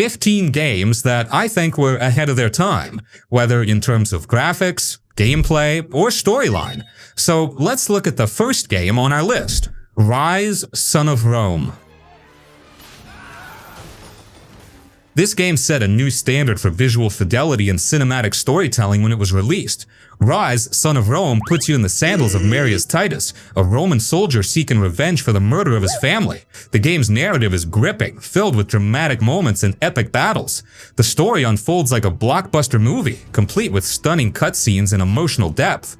15 games that I think were ahead of their time, whether in terms of graphics, gameplay, or storyline. So let's look at the first game on our list, Ryse, Son of Rome. This game set a new standard for visual fidelity and cinematic storytelling when it was released. Ryse, Son of Rome puts you in the sandals of Marius Titus, a Roman soldier seeking revenge for the murder of his family. The game's narrative is gripping, filled with dramatic moments and epic battles. The story unfolds like a blockbuster movie, complete with stunning cutscenes and emotional depth.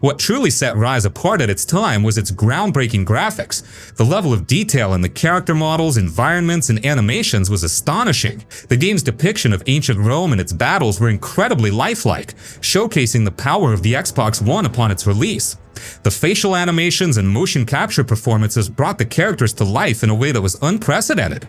What truly set Ryse apart at its time was its groundbreaking graphics. The level of detail in the character models, environments, and animations was astonishing. The game's depiction of ancient Rome and its battles were incredibly lifelike, showcasing the power of the Xbox One upon its release. The facial animations and motion capture performances brought the characters to life in a way that was unprecedented.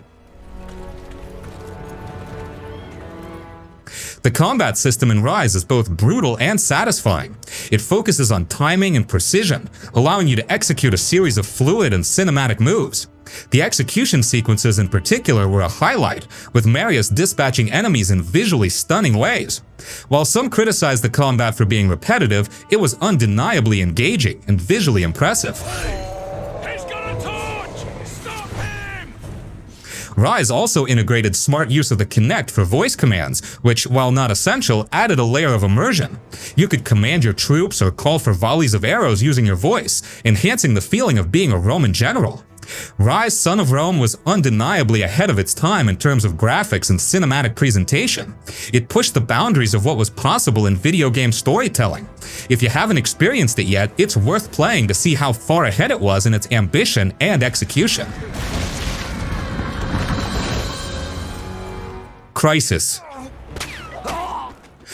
The combat system in Ryse is both brutal and satisfying. It focuses on timing and precision, allowing you to execute a series of fluid and cinematic moves. The execution sequences in particular were a highlight, with Marius dispatching enemies in visually stunning ways. While some criticized the combat for being repetitive, it was undeniably engaging and visually impressive. Ryse also integrated smart use of the Kinect for voice commands, which, while not essential, added a layer of immersion. You could command your troops or call for volleys of arrows using your voice, enhancing the feeling of being a Roman general. Ryse, Son of Rome was undeniably ahead of its time in terms of graphics and cinematic presentation. It pushed the boundaries of what was possible in video game storytelling. If you haven't experienced it yet, it's worth playing to see how far ahead it was in its ambition and execution. Crysis.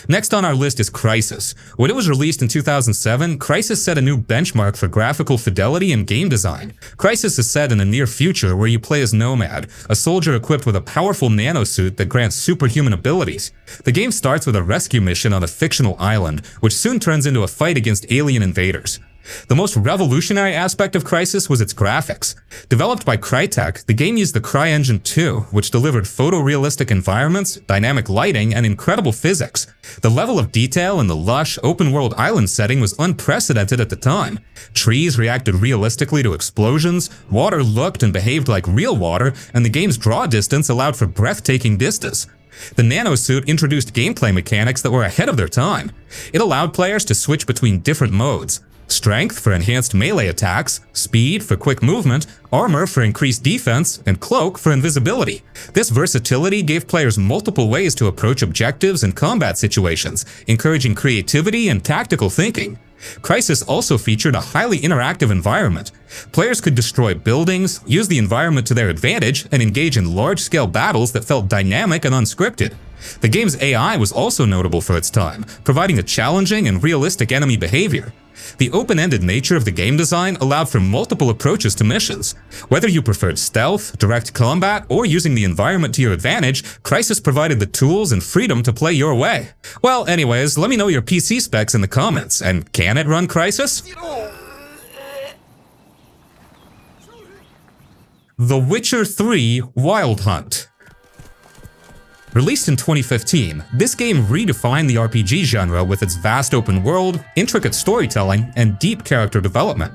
Next on our list is Crysis. When it was released in 2007, Crysis set a new benchmark for graphical fidelity and game design. Crysis is set in a near future where you play as Nomad, a soldier equipped with a powerful nanosuit that grants superhuman abilities. The game starts with a rescue mission on a fictional island, which soon turns into a fight against alien invaders. The most revolutionary aspect of Crysis was its graphics. Developed by Crytek, the game used the CryEngine 2, which delivered photorealistic environments, dynamic lighting, and incredible physics. The level of detail in the lush, open-world island setting was unprecedented at the time. Trees reacted realistically to explosions, water looked and behaved like real water, and the game's draw distance allowed for breathtaking vistas. The nanosuit introduced gameplay mechanics that were ahead of their time. It allowed players to switch between different modes. Strength for enhanced melee attacks, speed for quick movement, armor for increased defense, and cloak for invisibility. This versatility gave players multiple ways to approach objectives and combat situations, encouraging creativity and tactical thinking. Crysis also featured a highly interactive environment. Players could destroy buildings, use the environment to their advantage, and engage in large-scale battles that felt dynamic and unscripted. The game's AI was also notable for its time, providing a challenging and realistic enemy behavior. The open-ended nature of the game design allowed for multiple approaches to missions. Whether you preferred stealth, direct combat, or using the environment to your advantage, Crysis provided the tools and freedom to play your way. Well, anyways, let me know your PC specs in the comments, and can it run Crysis? The Witcher 3 Wild Hunt. Released in 2015, this game redefined the RPG genre with its vast open world, intricate storytelling, and deep character development.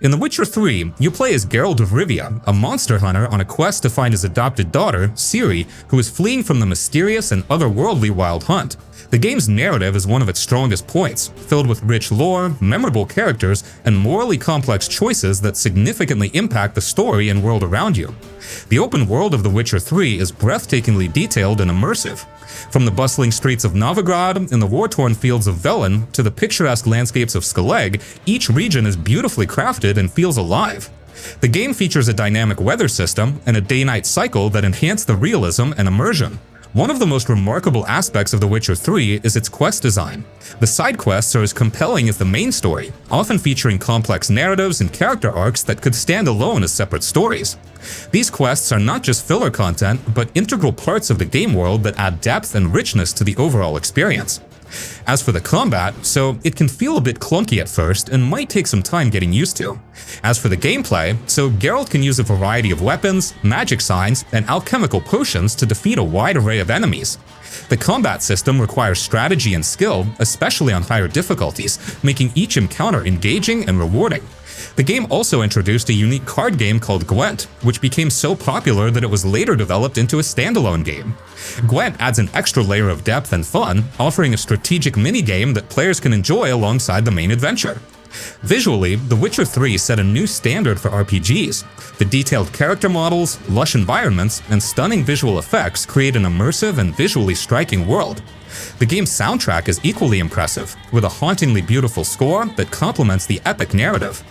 In The Witcher 3, you play as Geralt of Rivia, a monster hunter on a quest to find his adopted daughter, Ciri, who is fleeing from the mysterious and otherworldly Wild Hunt. The game's narrative is one of its strongest points, filled with rich lore, memorable characters, and morally complex choices that significantly impact the story and world around you. The open world of The Witcher 3 is breathtakingly detailed and immersive. From the bustling streets of Novigrad and the war-torn fields of Velen to the picturesque landscapes of Skellig, each region is beautifully crafted and feels alive. The game features a dynamic weather system and a day-night cycle that enhance the realism and immersion. One of the most remarkable aspects of The Witcher 3 is its quest design. The side quests are as compelling as the main story, often featuring complex narratives and character arcs that could stand alone as separate stories. These quests are not just filler content, but integral parts of the game world that add depth and richness to the overall experience. As for the combat, so it can feel a bit clunky at first and might take some time getting used to. As for the gameplay, so Geralt can use a variety of weapons, magic signs, and alchemical potions to defeat a wide array of enemies. The combat system requires strategy and skill, especially on higher difficulties, making each encounter engaging and rewarding. The game also introduced a unique card game called Gwent, which became so popular that it was later developed into a standalone game. Gwent adds an extra layer of depth and fun, offering a strategic minigame that players can enjoy alongside the main adventure. Visually, The Witcher 3 set a new standard for RPGs. The detailed character models, lush environments, and stunning visual effects create an immersive and visually striking world. The game's soundtrack is equally impressive, with a hauntingly beautiful score that complements the epic narrative.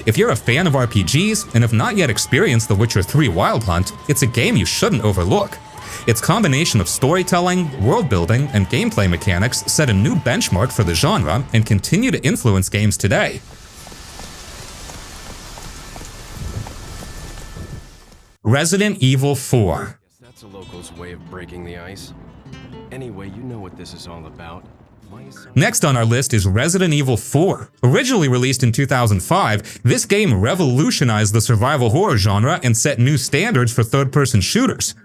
If you're a fan of RPGs and have not yet experienced The Witcher 3 Wild Hunt, it's a game you shouldn't overlook. Its combination of storytelling, world-building, and gameplay mechanics set a new benchmark for the genre and continue to influence games today. Resident Evil 4. Guess that's a local's way of breaking the ice. Anyway, you know what this is all about. Next on our list is Resident Evil 4. Originally released in 2005, this game revolutionized the survival horror genre and set new standards for third-person shooters.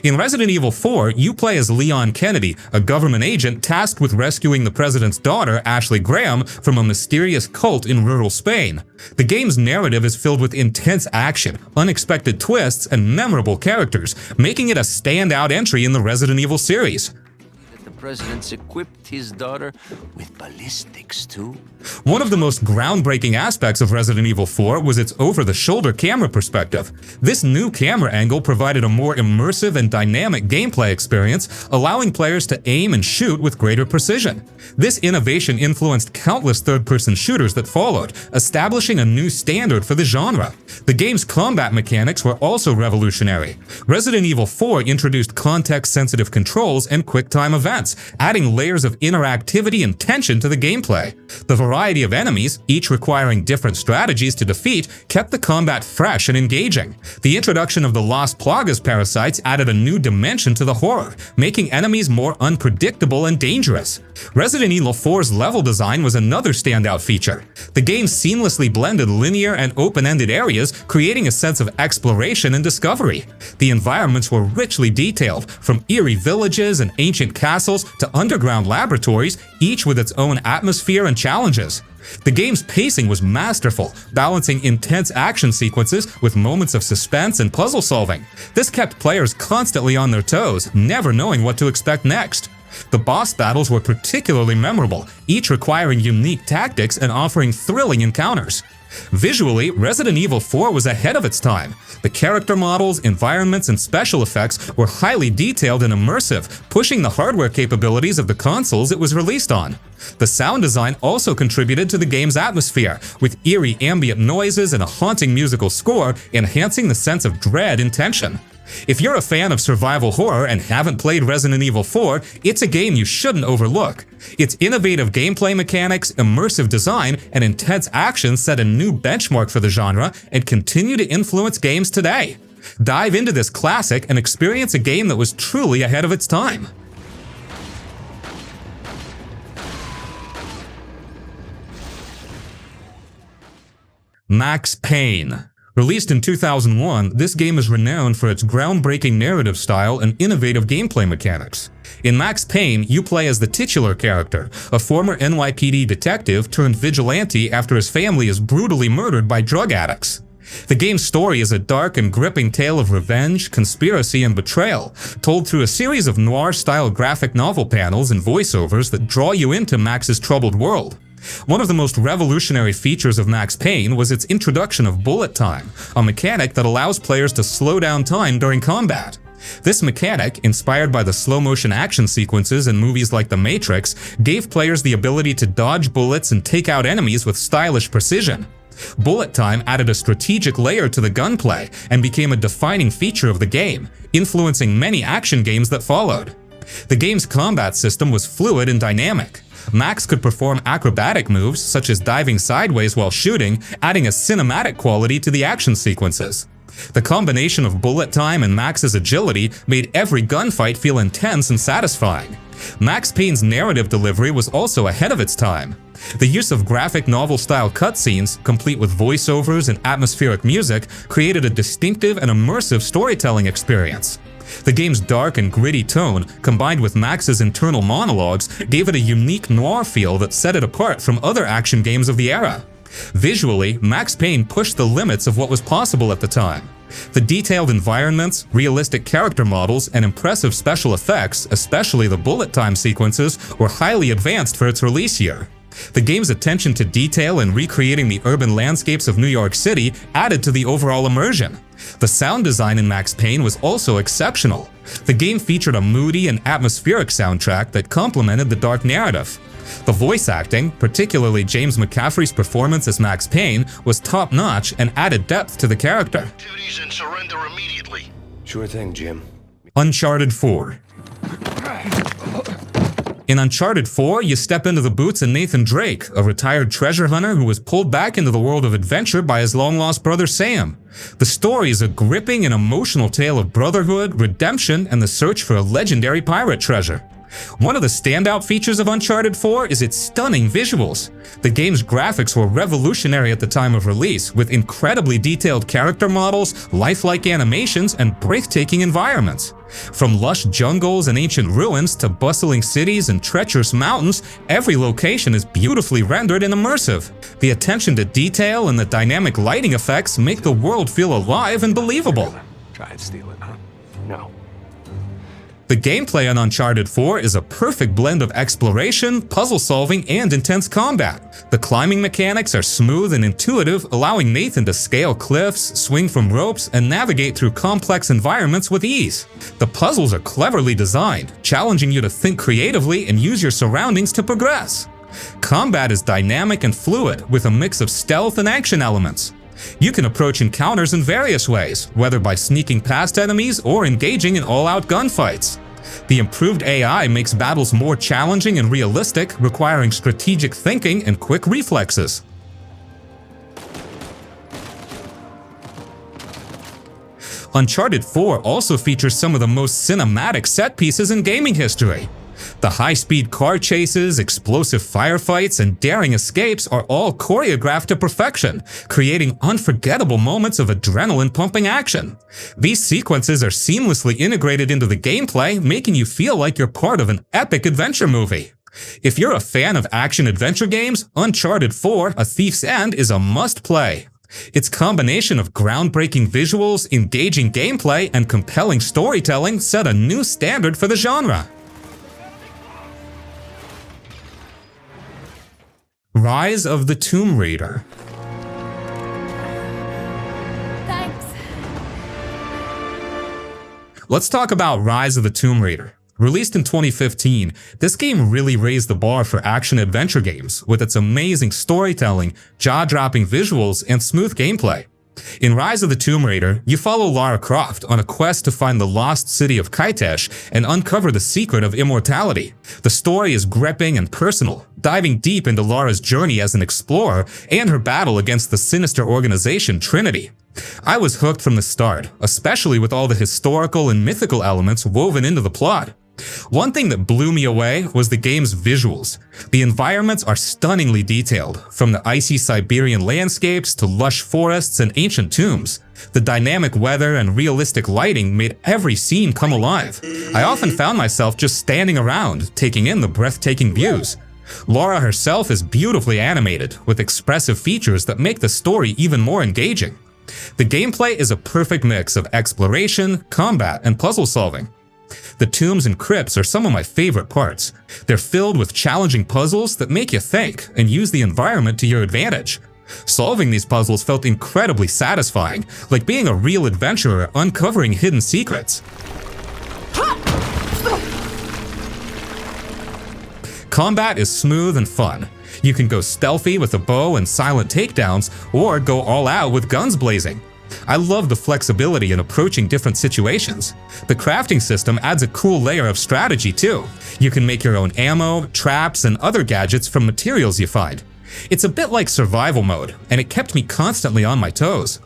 In Resident Evil 4, you play as Leon Kennedy, a government agent tasked with rescuing the president's daughter, Ashley Graham, from a mysterious cult in rural Spain. The game's narrative is filled with intense action, unexpected twists, and memorable characters, making it a standout entry in the Resident Evil series. The president's equipped his daughter with ballistics too. One of the most groundbreaking aspects of Resident Evil 4 was its over-the-shoulder camera perspective. This new camera angle provided a more immersive and dynamic gameplay experience, allowing players to aim and shoot with greater precision. This innovation influenced countless third-person shooters that followed, establishing a new standard for the genre. The game's combat mechanics were also revolutionary. Resident Evil 4 introduced context-sensitive controls and quick-time events, adding layers of interactivity and tension to the gameplay. The variety of enemies, each requiring different strategies to defeat, kept the combat fresh and engaging. The introduction of the Lost Plagas parasites added a new dimension to the horror, making enemies more unpredictable and dangerous. Resident Evil 4's level design was another standout feature. The game seamlessly blended linear and open-ended areas, creating a sense of exploration and discovery. The environments were richly detailed, from eerie villages and ancient castles to underground laboratories, each with its own atmosphere and challenges. The game's pacing was masterful, balancing intense action sequences with moments of suspense and puzzle solving. This kept players constantly on their toes, never knowing what to expect next. The boss battles were particularly memorable, each requiring unique tactics and offering thrilling encounters. Visually, Resident Evil 4 was ahead of its time. The character models, environments, and special effects were highly detailed and immersive, pushing the hardware capabilities of the consoles it was released on. The sound design also contributed to the game's atmosphere, with eerie ambient noises and a haunting musical score enhancing the sense of dread and tension. If you're a fan of survival horror and haven't played Resident Evil 4, it's a game you shouldn't overlook. Its innovative gameplay mechanics, immersive design, and intense action set a new benchmark for the genre and continue to influence games today. Dive into this classic and experience a game that was truly ahead of its time. Max Payne. Released in 2001, this game is renowned for its groundbreaking narrative style and innovative gameplay mechanics. In Max Payne, you play as the titular character, a former NYPD detective turned vigilante after his family is brutally murdered by drug addicts. The game's story is a dark and gripping tale of revenge, conspiracy, and betrayal, told through a series of noir-style graphic novel panels and voiceovers that draw you into Max's troubled world. One of the most revolutionary features of Max Payne was its introduction of bullet time, a mechanic that allows players to slow down time during combat. This mechanic, inspired by the slow-motion action sequences in movies like The Matrix, gave players the ability to dodge bullets and take out enemies with stylish precision. Bullet time added a strategic layer to the gunplay and became a defining feature of the game, influencing many action games that followed. The game's combat system was fluid and dynamic. Max could perform acrobatic moves such as diving sideways while shooting, adding a cinematic quality to the action sequences. The combination of bullet time and Max's agility made every gunfight feel intense and satisfying. Max Payne's narrative delivery was also ahead of its time. The use of graphic novel-style cutscenes, complete with voiceovers and atmospheric music, created a distinctive and immersive storytelling experience. The game's dark and gritty tone, combined with Max's internal monologues, gave it a unique noir feel that set it apart from other action games of the era. Visually, Max Payne pushed the limits of what was possible at the time. The detailed environments, realistic character models, and impressive special effects, especially the bullet time sequences, were highly advanced for its release year. The game's attention to detail and recreating the urban landscapes of New York City added to the overall immersion. The sound design in Max Payne was also exceptional. The game featured a moody and atmospheric soundtrack that complemented the dark narrative. The voice acting, particularly James McCaffrey's performance as Max Payne, was top-notch and added depth to the character. Activities and surrender immediately. Sure thing, Jim. Uncharted 4. In Uncharted 4, you step into the boots of Nathan Drake, a retired treasure hunter who was pulled back into the world of adventure by his long-lost brother Sam. The story is a gripping and emotional tale of brotherhood, redemption, and the search for a legendary pirate treasure. One of the standout features of Uncharted 4 is its stunning visuals. The game's graphics were revolutionary at the time of release, with incredibly detailed character models, lifelike animations, and breathtaking environments. From lush jungles and ancient ruins to bustling cities and treacherous mountains, every location is beautifully rendered and immersive. The attention to detail and the dynamic lighting effects make the world feel alive and believable. Try and steal it, huh? No. The gameplay on Uncharted 4 is a perfect blend of exploration, puzzle solving, and intense combat. The climbing mechanics are smooth and intuitive, allowing Nathan to scale cliffs, swing from ropes, and navigate through complex environments with ease. The puzzles are cleverly designed, challenging you to think creatively and use your surroundings to progress. Combat is dynamic and fluid, with a mix of stealth and action elements. You can approach encounters in various ways, whether by sneaking past enemies or engaging in all-out gunfights. The improved AI makes battles more challenging and realistic, requiring strategic thinking and quick reflexes. Uncharted 4 also features some of the most cinematic set pieces in gaming history. The high-speed car chases, explosive firefights, and daring escapes are all choreographed to perfection, creating unforgettable moments of adrenaline-pumping action. These sequences are seamlessly integrated into the gameplay, making you feel like you're part of an epic adventure movie. If you're a fan of action-adventure games, Uncharted 4: A Thief's End is a must-play. Its combination of groundbreaking visuals, engaging gameplay, and compelling storytelling set a new standard for the genre. Rise of the Tomb Raider. Thanks. Let's talk about Rise of the Tomb Raider. Released in 2015, this game really raised the bar for action-adventure games with its amazing storytelling, jaw-dropping visuals, and smooth gameplay. In Rise of the Tomb Raider, you follow Lara Croft on a quest to find the lost city of Kytesh and uncover the secret of immortality. The story is gripping and personal, diving deep into Lara's journey as an explorer and her battle against the sinister organization Trinity. I was hooked from the start, especially with all the historical and mythical elements woven into the plot. One thing that blew me away was the game's visuals. The environments are stunningly detailed, from the icy Siberian landscapes to lush forests and ancient tombs. The dynamic weather and realistic lighting made every scene come alive. I often found myself just standing around, taking in the breathtaking views. Lara herself is beautifully animated, with expressive features that make the story even more engaging. The gameplay is a perfect mix of exploration, combat, and puzzle solving. The tombs and crypts are some of my favorite parts. They're filled with challenging puzzles that make you think and use the environment to your advantage. Solving these puzzles felt incredibly satisfying, like being a real adventurer uncovering hidden secrets. Combat is smooth and fun. You can go stealthy with a bow and silent takedowns, or go all out with guns blazing. I love the flexibility in approaching different situations. The crafting system adds a cool layer of strategy too. You can make your own ammo, traps, and other gadgets from materials you find. It's a bit like survival mode, and it kept me constantly on my toes.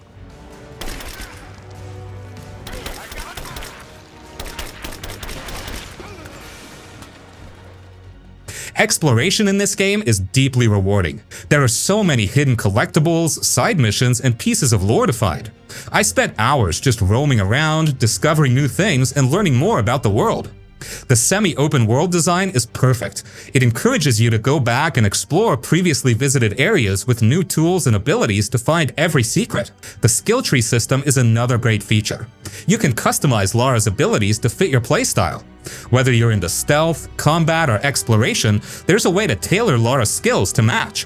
Exploration in this game is deeply rewarding. There are so many hidden collectibles, side missions, and pieces of lore to find. I spent hours just roaming around, discovering new things, and learning more about the world. The semi-open world design is perfect. It encourages you to go back and explore previously visited areas with new tools and abilities to find every secret. The skill tree system is another great feature. You can customize Lara's abilities to fit your playstyle. Whether you're into stealth, combat, or exploration, there's a way to tailor Lara's skills to match.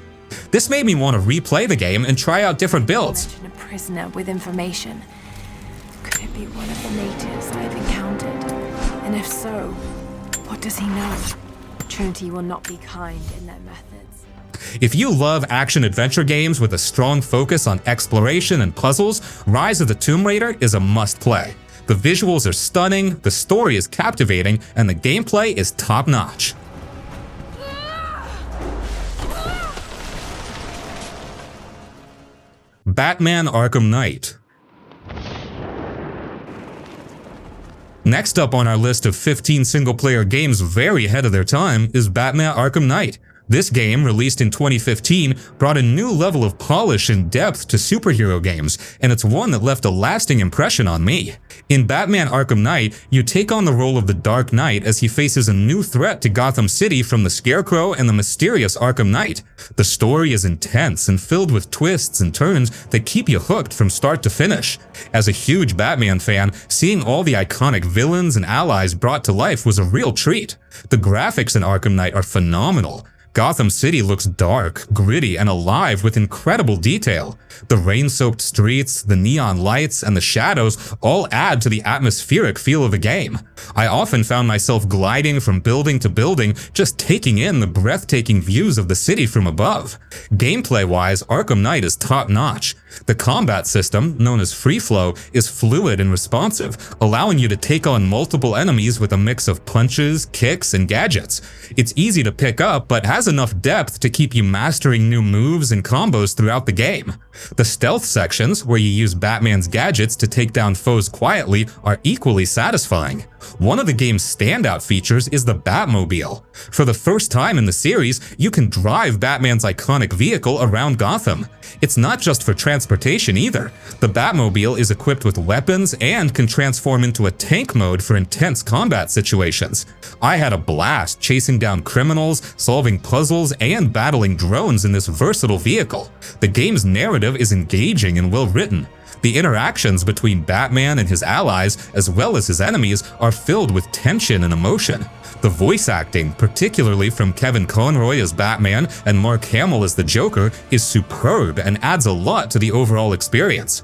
This made me want to replay the game and try out different builds. Mention a prisoner with information. Could it be one of the natives I've encountered? And if so, what does he know? Trinity will not be kind in their methods. If you love action-adventure games with a strong focus on exploration and puzzles, Ryse of the Tomb Raider is a must-play. The visuals are stunning, the story is captivating, and the gameplay is top-notch. Batman Arkham Knight. Next up on our list of 15 single-player games very ahead of their time is Batman Arkham Knight. This game, released in 2015, brought a new level of polish and depth to superhero games, and it's one that left a lasting impression on me. In Batman Arkham Knight, you take on the role of the Dark Knight as he faces a new threat to Gotham City from the Scarecrow and the mysterious Arkham Knight. The story is intense and filled with twists and turns that keep you hooked from start to finish. As a huge Batman fan, seeing all the iconic villains and allies brought to life was a real treat. The graphics in Arkham Knight are phenomenal. Gotham City looks dark, gritty, and alive with incredible detail. The rain-soaked streets, the neon lights, and the shadows all add to the atmospheric feel of the game. I often found myself gliding from building to building, just taking in the breathtaking views of the city from above. Gameplay-wise, Arkham Knight is top-notch. The combat system, known as Free Flow, is fluid and responsive, allowing you to take on multiple enemies with a mix of punches, kicks, and gadgets. It's easy to pick up, but has enough depth to keep you mastering new moves and combos throughout the game. The stealth sections, where you use Batman's gadgets to take down foes quietly, are equally satisfying. One of the game's standout features is the Batmobile. For the first time in the series, you can drive Batman's iconic vehicle around Gotham. It's not just for transportation either. The Batmobile is equipped with weapons and can transform into a tank mode for intense combat situations. I had a blast chasing down criminals, solving puzzles, and battling drones in this versatile vehicle. The game's narrative is engaging and well written. The interactions between Batman and his allies, as well as his enemies, are filled with tension and emotion. The voice acting, particularly from Kevin Conroy as Batman and Mark Hamill as the Joker, is superb and adds a lot to the overall experience.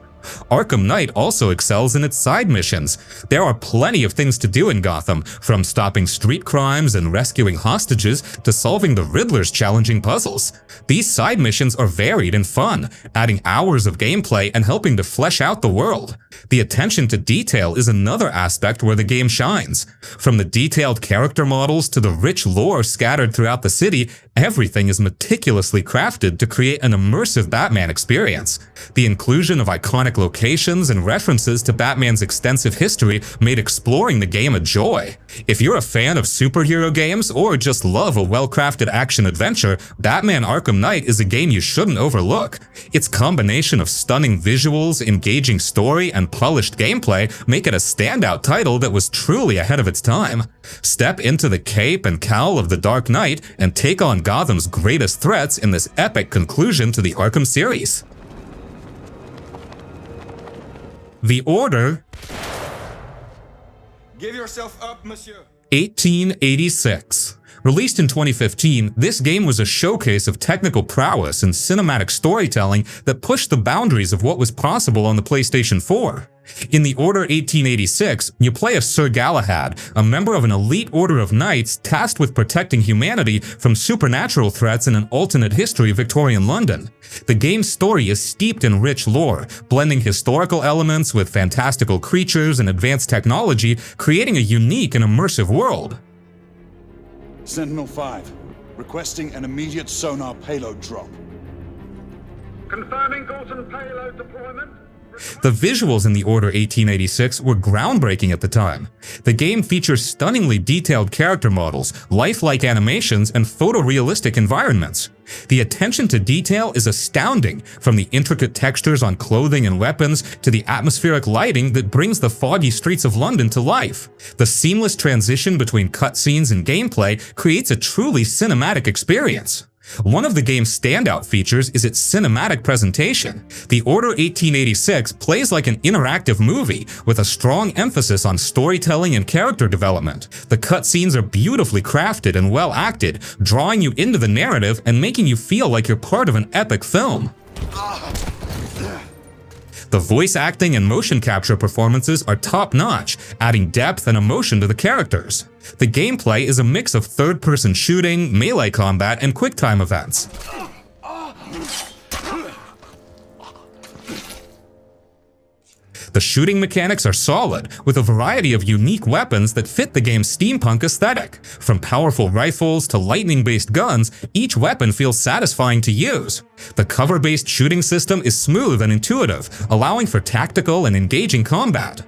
Arkham Knight also excels in its side missions. There are plenty of things to do in Gotham, from stopping street crimes and rescuing hostages to solving the Riddler's challenging puzzles. These side missions are varied and fun, adding hours of gameplay and helping to flesh out the world. The attention to detail is another aspect where the game shines. From the detailed character models to the rich lore scattered throughout the city, everything is meticulously crafted to create an immersive Batman experience. The inclusion of iconic locations and references to Batman's extensive history made exploring the game a joy. If you're a fan of superhero games or just love a well-crafted action-adventure, Batman Arkham Knight is a game you shouldn't overlook. Its combination of stunning visuals, engaging story, and polished gameplay make it a standout title that was truly ahead of its time. Step into the cape and cowl of the Dark Knight and take on Gotham's greatest threats in this epic conclusion to the Arkham series. The Order. Give yourself up, monsieur. 1886. Released in 2015, this game was a showcase of technical prowess and cinematic storytelling that pushed the boundaries of what was possible on the PlayStation 4. In The Order 1886, you play as Sir Galahad, a member of an elite order of knights tasked with protecting humanity from supernatural threats in an alternate history Victorian London. The game's story is steeped in rich lore, blending historical elements with fantastical creatures and advanced technology, creating a unique and immersive world. Sentinel-5, requesting an immediate sonar payload drop. Confirming Gorton payload deployment. The visuals in The Order 1886 were groundbreaking at the time. The game features stunningly detailed character models, lifelike animations, and photorealistic environments. The attention to detail is astounding, from the intricate textures on clothing and weapons to the atmospheric lighting that brings the foggy streets of London to life. The seamless transition between cutscenes and gameplay creates a truly cinematic experience. One of the game's standout features is its cinematic presentation. The Order 1886 plays like an interactive movie, with a strong emphasis on storytelling and character development. The cutscenes are beautifully crafted and well acted, drawing you into the narrative and making you feel like you're part of an epic film. The voice acting and motion capture performances are top-notch, adding depth and emotion to the characters. The gameplay is a mix of third-person shooting, melee combat, and quick-time events. The shooting mechanics are solid, with a variety of unique weapons that fit the game's steampunk aesthetic. From powerful rifles to lightning-based guns, each weapon feels satisfying to use. The cover-based shooting system is smooth and intuitive, allowing for tactical and engaging combat.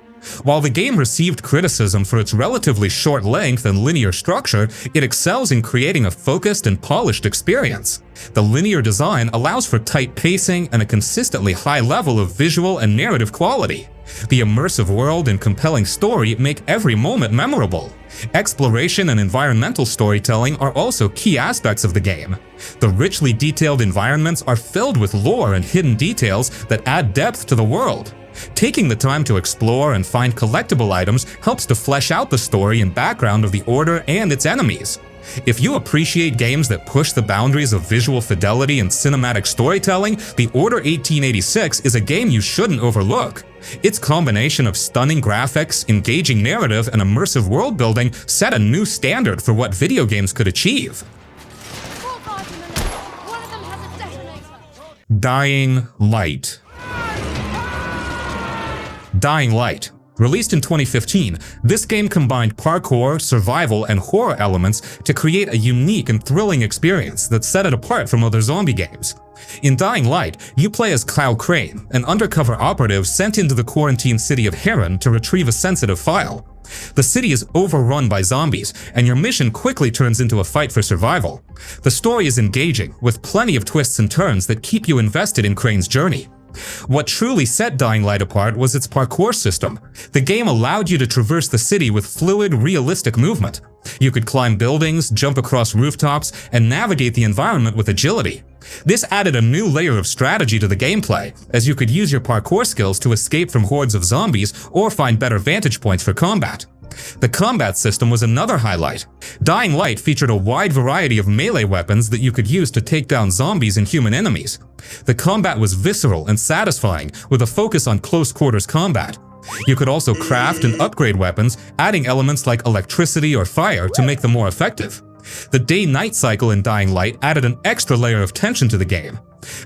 While the game received criticism for its relatively short length and linear structure, it excels in creating a focused and polished experience. The linear design allows for tight pacing and a consistently high level of visual and narrative quality. The immersive world and compelling story make every moment memorable. Exploration and environmental storytelling are also key aspects of the game. The richly detailed environments are filled with lore and hidden details that add depth to the world. Taking the time to explore and find collectible items helps to flesh out the story and background of the Order and its enemies. If you appreciate games that push the boundaries of visual fidelity and cinematic storytelling, The Order 1886 is a game you shouldn't overlook. Its combination of stunning graphics, engaging narrative, and immersive world building set a new standard for what video games could achieve. Dying Light. Dying Light. Released in 2015, this game combined parkour, survival, and horror elements to create a unique and thrilling experience that set it apart from other zombie games. In Dying Light, you play as Kyle Crane, an undercover operative sent into the quarantined city of Heron to retrieve a sensitive file. The city is overrun by zombies, and your mission quickly turns into a fight for survival. The story is engaging, with plenty of twists and turns that keep you invested in Crane's journey. What truly set Dying Light apart was its parkour system. The game allowed you to traverse the city with fluid, realistic movement. You could climb buildings, jump across rooftops, and navigate the environment with agility. This added a new layer of strategy to the gameplay, as you could use your parkour skills to escape from hordes of zombies or find better vantage points for combat. The combat system was another highlight. Dying Light featured a wide variety of melee weapons that you could use to take down zombies and human enemies. The combat was visceral and satisfying, with a focus on close-quarters combat. You could also craft and upgrade weapons, adding elements like electricity or fire to make them more effective. The day-night cycle in Dying Light added an extra layer of tension to the game.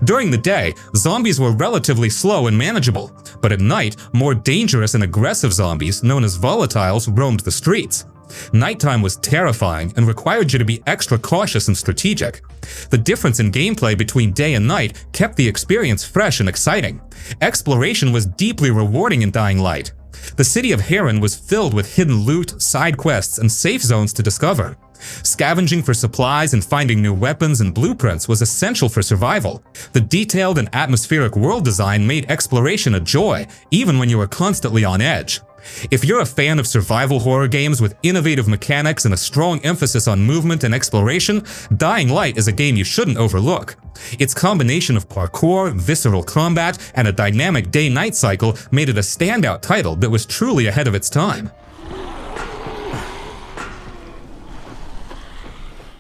During the day, zombies were relatively slow and manageable, but at night, more dangerous and aggressive zombies, known as volatiles, roamed the streets. Nighttime was terrifying and required you to be extra cautious and strategic. The difference in gameplay between day and night kept the experience fresh and exciting. Exploration was deeply rewarding in Dying Light. The city of Heron was filled with hidden loot, side quests, and safe zones to discover. Scavenging for supplies and finding new weapons and blueprints was essential for survival. The detailed and atmospheric world design made exploration a joy, even when you were constantly on edge. If you're a fan of survival horror games with innovative mechanics and a strong emphasis on movement and exploration, Dying Light is a game you shouldn't overlook. Its combination of parkour, visceral combat, and a dynamic day-night cycle made it a standout title that was truly ahead of its time.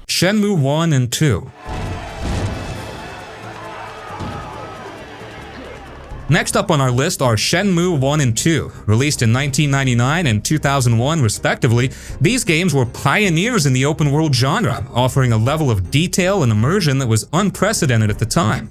Shenmue 1 and 2. Next up on our list are Shenmue 1 and 2. Released in 1999 and 2001 respectively, these games were pioneers in the open-world genre, offering a level of detail and immersion that was unprecedented at the time.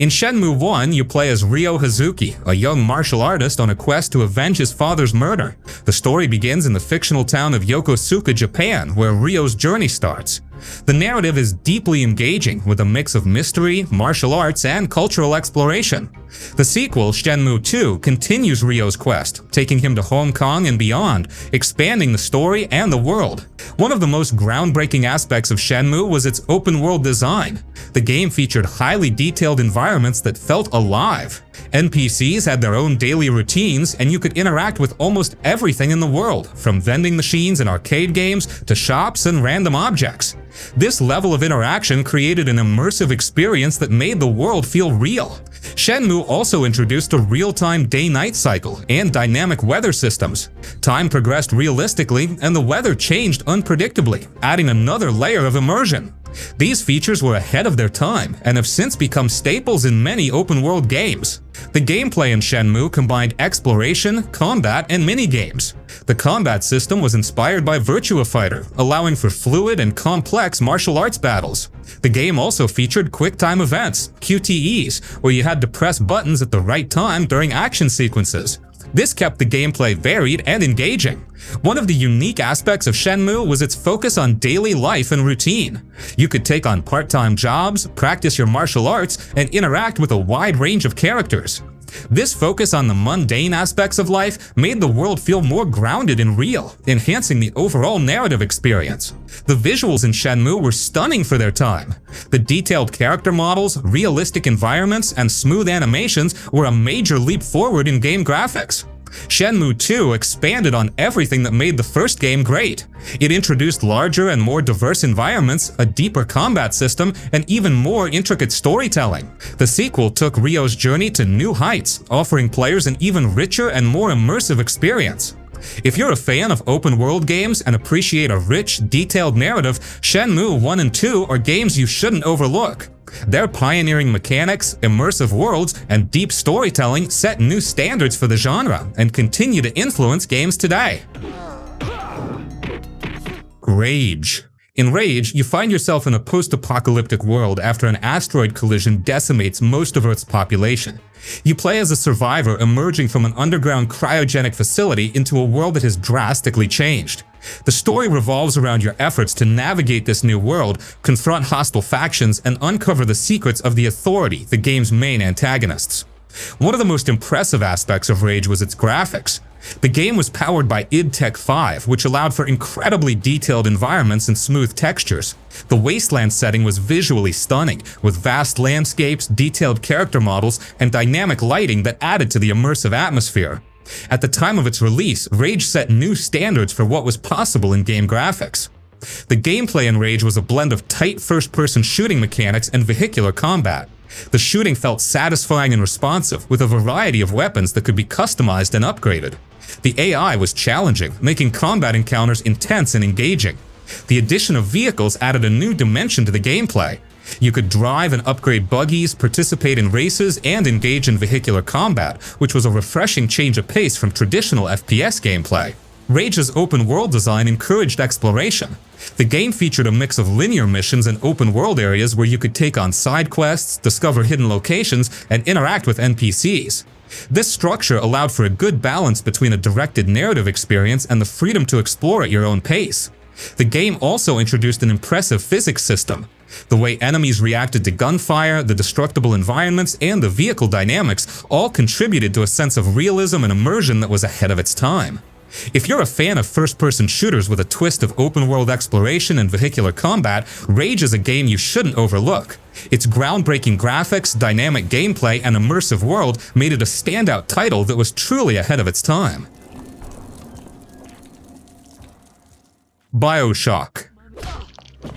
In Shenmue 1, you play as Ryo Hazuki, a young martial artist on a quest to avenge his father's murder. The story begins in the fictional town of Yokosuka, Japan, where Ryo's journey starts. The narrative is deeply engaging with a mix of mystery, martial arts, and cultural exploration. The sequel, Shenmue 2, continues Ryo's quest, taking him to Hong Kong and beyond, expanding the story and the world. One of the most groundbreaking aspects of Shenmue was its open-world design. The game featured highly detailed environments that felt alive. NPCs had their own daily routines, and you could interact with almost everything in the world, from vending machines and arcade games to shops and random objects. This level of interaction created an immersive experience that made the world feel real. Shenmue also introduced a real-time day-night cycle and dynamic weather systems. Time progressed realistically, and the weather changed unpredictably, adding another layer of immersion. These features were ahead of their time and have since become staples in many open-world games. The gameplay in Shenmue combined exploration, combat, and minigames. The combat system was inspired by Virtua Fighter, allowing for fluid and complex martial arts battles. The game also featured quick-time events, QTEs, where you had to press buttons at the right time during action sequences. This kept the gameplay varied and engaging. One of the unique aspects of Shenmue was its focus on daily life and routine. You could take on part-time jobs, practice your martial arts, and interact with a wide range of characters. This focus on the mundane aspects of life made the world feel more grounded and real, enhancing the overall narrative experience. The visuals in Shenmue were stunning for their time. The detailed character models, realistic environments, and smooth animations were a major leap forward in game graphics. Shenmue 2 expanded on everything that made the first game great. It introduced larger and more diverse environments, a deeper combat system, and even more intricate storytelling. The sequel took Ryo's journey to new heights, offering players an even richer and more immersive experience. If you're a fan of open-world games and appreciate a rich, detailed narrative, Shenmue 1 and 2 are games you shouldn't overlook. Their pioneering mechanics, immersive worlds, and deep storytelling set new standards for the genre and continue to influence games today. Rage. In Rage, you find yourself in a post-apocalyptic world after an asteroid collision decimates most of Earth's population. You play as a survivor emerging from an underground cryogenic facility into a world that has drastically changed. The story revolves around your efforts to navigate this new world, confront hostile factions, and uncover the secrets of the Authority, the game's main antagonists. One of the most impressive aspects of Rage was its graphics. The game was powered by id Tech 5, which allowed for incredibly detailed environments and smooth textures. The wasteland setting was visually stunning, with vast landscapes, detailed character models, and dynamic lighting that added to the immersive atmosphere. At the time of its release, Rage set new standards for what was possible in game graphics. The gameplay in Rage was a blend of tight first-person shooting mechanics and vehicular combat. The shooting felt satisfying and responsive, with a variety of weapons that could be customized and upgraded. The AI was challenging, making combat encounters intense and engaging. The addition of vehicles added a new dimension to the gameplay. You could drive and upgrade buggies, participate in races, and engage in vehicular combat, which was a refreshing change of pace from traditional FPS gameplay. Rage's open-world design encouraged exploration. The game featured a mix of linear missions and open-world areas where you could take on side quests, discover hidden locations, and interact with NPCs. This structure allowed for a good balance between a directed narrative experience and the freedom to explore at your own pace. The game also introduced an impressive physics system. The way enemies reacted to gunfire, the destructible environments, and the vehicle dynamics all contributed to a sense of realism and immersion that was ahead of its time. If you're a fan of first-person shooters with a twist of open-world exploration and vehicular combat, Rage is a game you shouldn't overlook. Its groundbreaking graphics, dynamic gameplay, and immersive world made it a standout title that was truly ahead of its time. Bioshock.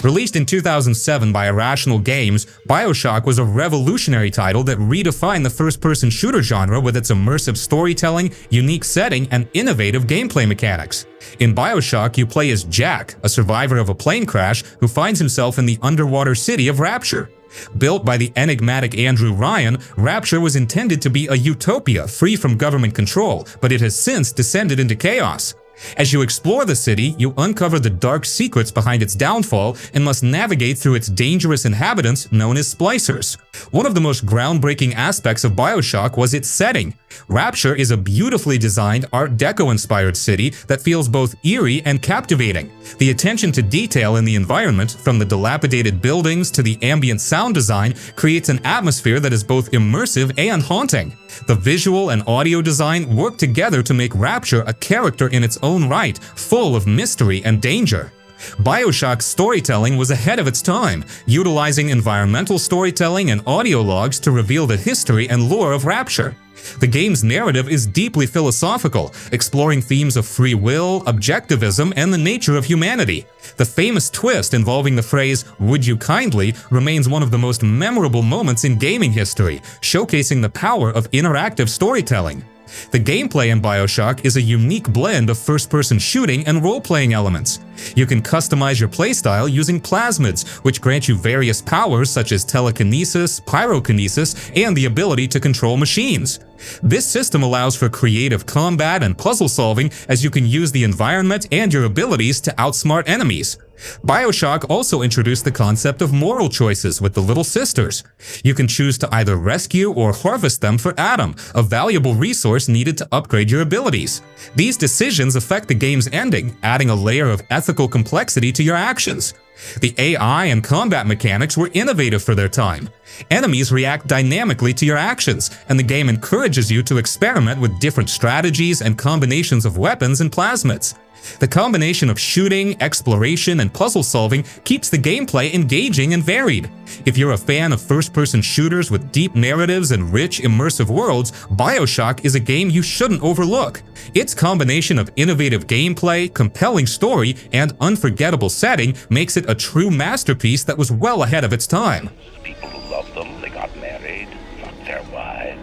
Released in 2007 by Irrational Games, Bioshock was a revolutionary title that redefined the first-person shooter genre with its immersive storytelling, unique setting, and innovative gameplay mechanics. In Bioshock, you play as Jack, a survivor of a plane crash who finds himself in the underwater city of Rapture. Built by the enigmatic Andrew Ryan, Rapture was intended to be a utopia free from government control, but it has since descended into chaos. As you explore the city, you uncover the dark secrets behind its downfall and must navigate through its dangerous inhabitants known as splicers. One of the most groundbreaking aspects of Bioshock was its setting. Rapture is a beautifully designed Art Deco-inspired city that feels both eerie and captivating. The attention to detail in the environment, from the dilapidated buildings to the ambient sound design, creates an atmosphere that is both immersive and haunting. The visual and audio design work together to make Rapture a character in its own right, full of mystery and danger. Bioshock's storytelling was ahead of its time, utilizing environmental storytelling and audio logs to reveal the history and lore of Rapture. The game's narrative is deeply philosophical, exploring themes of free will, objectivism, and the nature of humanity. The famous twist involving the phrase, "Would you kindly?" remains one of the most memorable moments in gaming history, showcasing the power of interactive storytelling. The gameplay in Bioshock is a unique blend of first-person shooting and role-playing elements. You can customize your playstyle using plasmids, which grant you various powers such as telekinesis, pyrokinesis, and the ability to control machines. This system allows for creative combat and puzzle solving, as you can use the environment and your abilities to outsmart enemies. Bioshock also introduced the concept of moral choices with the Little Sisters. You can choose to either rescue or harvest them for Adam, a valuable resource needed to upgrade your abilities. These decisions affect the game's ending, adding a layer of ethical complexity to your actions. The AI and combat mechanics were innovative for their time. Enemies react dynamically to your actions, and the game encourages you to experiment with different strategies and combinations of weapons and plasmids. The combination of shooting, exploration, and puzzle solving keeps the gameplay engaging and varied. If you're a fan of first-person shooters with deep narratives and rich, immersive worlds, Bioshock is a game you shouldn't overlook. Its combination of innovative gameplay, compelling story, and unforgettable setting makes it a true masterpiece that was well ahead of its time. People who love them, they got married, fucked their wives.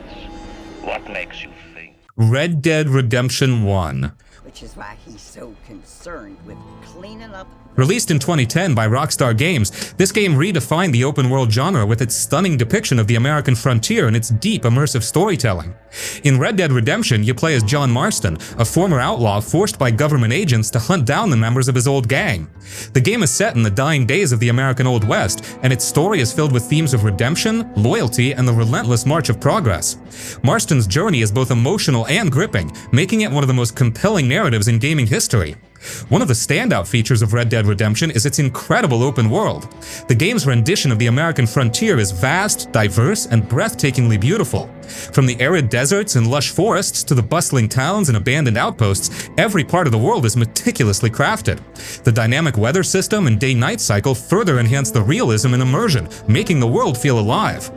What makes you think? Red Dead Redemption 1. Which is why he's so concerned with cleaning up. Released in 2010 by Rockstar Games, this game redefined the open-world genre with its stunning depiction of the American frontier and its deep, immersive storytelling. In Red Dead Redemption, you play as John Marston, a former outlaw forced by government agents to hunt down the members of his old gang. The game is set in the dying days of the American Old West, and its story is filled with themes of redemption, loyalty, and the relentless march of progress. Marston's journey is both emotional and gripping, making it one of the most compelling narratives in gaming history. One of the standout features of Red Dead Redemption is its incredible open world. The game's rendition of the American frontier is vast, diverse, and breathtakingly beautiful. From the arid deserts and lush forests to the bustling towns and abandoned outposts, every part of the world is meticulously crafted. The dynamic weather system and day-night cycle further enhance the realism and immersion, making the world feel alive.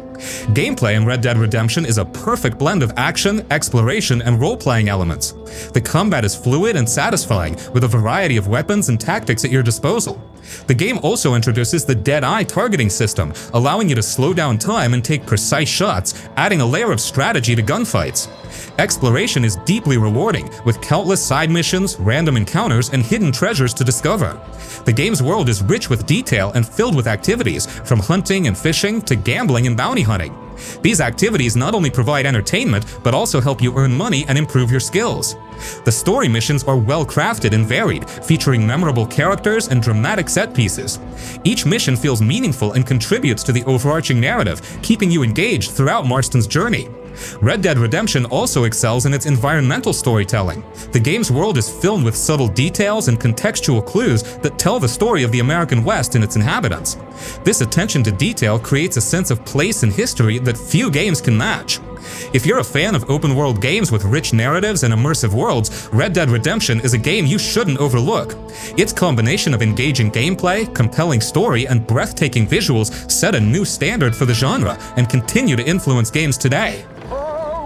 Gameplay in Red Dead Redemption is a perfect blend of action, exploration, and role-playing elements. The combat is fluid and satisfying, with a variety of weapons and tactics at your disposal. The game also introduces the Dead-Eye targeting system, allowing you to slow down time and take precise shots, adding a layer of strategy to gunfights. Exploration is deeply rewarding, with countless side missions, random encounters, and hidden treasures to discover. The game's world is rich with detail and filled with activities, from hunting and fishing to gambling and bounty hunting. These activities not only provide entertainment, but also help you earn money and improve your skills. The story missions are well crafted and varied, featuring memorable characters and dramatic set pieces. Each mission feels meaningful and contributes to the overarching narrative, keeping you engaged throughout Marston's journey. Red Dead Redemption also excels in its environmental storytelling. The game's world is filled with subtle details and contextual clues that tell the story of the American West and its inhabitants. This attention to detail creates a sense of place and history that few games can match. If you're a fan of open-world games with rich narratives and immersive worlds, Red Dead Redemption is a game you shouldn't overlook. Its combination of engaging gameplay, compelling story, and breathtaking visuals set a new standard for the genre and continue to influence games today.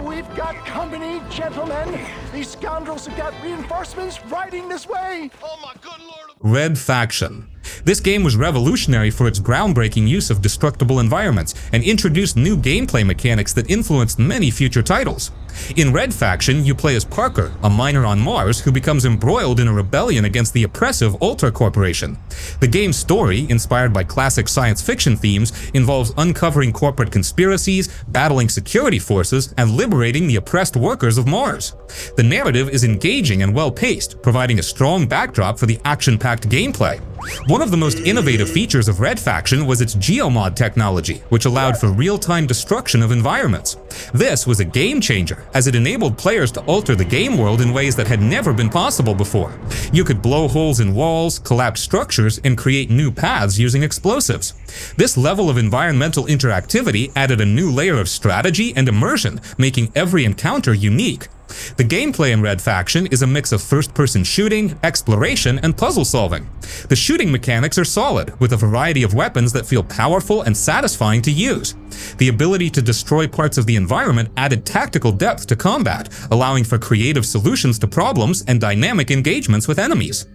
We've got company, gentlemen. These scoundrels have got reinforcements riding this way. Oh my good lord. Red Faction. This game was revolutionary for its groundbreaking use of destructible environments and introduced new gameplay mechanics that influenced many future titles. In Red Faction, you play as Parker, a miner on Mars who becomes embroiled in a rebellion against the oppressive Ultra Corporation. The game's story, inspired by classic science fiction themes, involves uncovering corporate conspiracies, battling security forces, and liberating the oppressed workers of Mars. The narrative is engaging and well-paced, providing a strong backdrop for the action-packed gameplay. One of the most innovative features of Red Faction was its geomod technology, which allowed for real-time destruction of environments. This was a game-changer, as it enabled players to alter the game world in ways that had never been possible before. You could blow holes in walls, collapse structures, and create new paths using explosives. This level of environmental interactivity added a new layer of strategy and immersion, making every encounter unique. The gameplay in Red Faction is a mix of first-person shooting, exploration, and puzzle solving. The shooting mechanics are solid, with a variety of weapons that feel powerful and satisfying to use. The ability to destroy parts of the environment added tactical depth to combat, allowing for creative solutions to problems and dynamic engagements with enemies.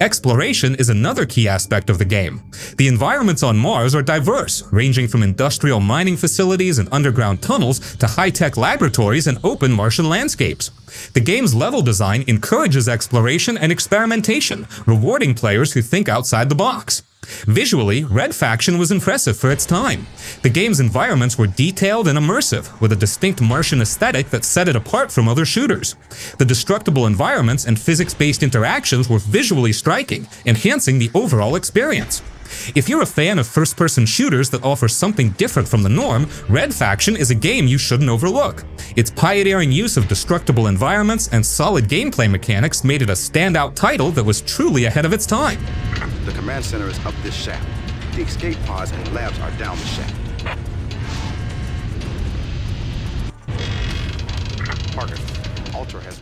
Exploration is another key aspect of the game. The environments on Mars are diverse, ranging from industrial mining facilities and underground tunnels to high-tech laboratories and open Martian landscapes. The game's level design encourages exploration and experimentation, rewarding players who think outside the box. Visually, Red Faction was impressive for its time. The game's environments were detailed and immersive, with a distinct Martian aesthetic that set it apart from other shooters. The destructible environments and physics-based interactions were visually striking, enhancing the overall experience. If you're a fan of first-person shooters that offer something different from the norm, Red Faction is a game you shouldn't overlook. Its pioneering use of destructible environments and solid gameplay mechanics made it a standout title that was truly ahead of its time. The command center is up this shaft. The escape pods and labs are down the shaft. Parker, Ultra has